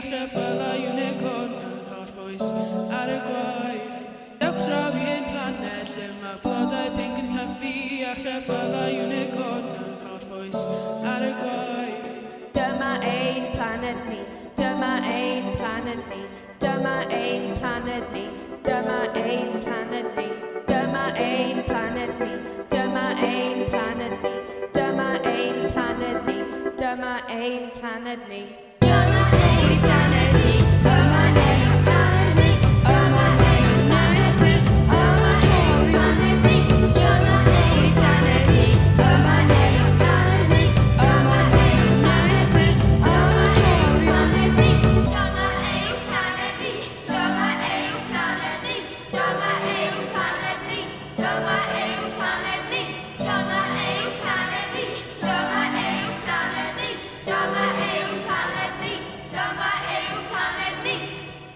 cheffylau unicorn yn corffwys ar y gwaith. Dewch draw i ein planed lle mae blodau pink yn tyffu a cheffylau unicorn yn corffwys ar y gwaith. Dyma ein planed ni, dyma ein planed ni, dyma ein planed ni, dyma ein planed ni, dyma ein planed ni, dyma ein planed ni, dyma ein planed ni, dyma ein planed ni.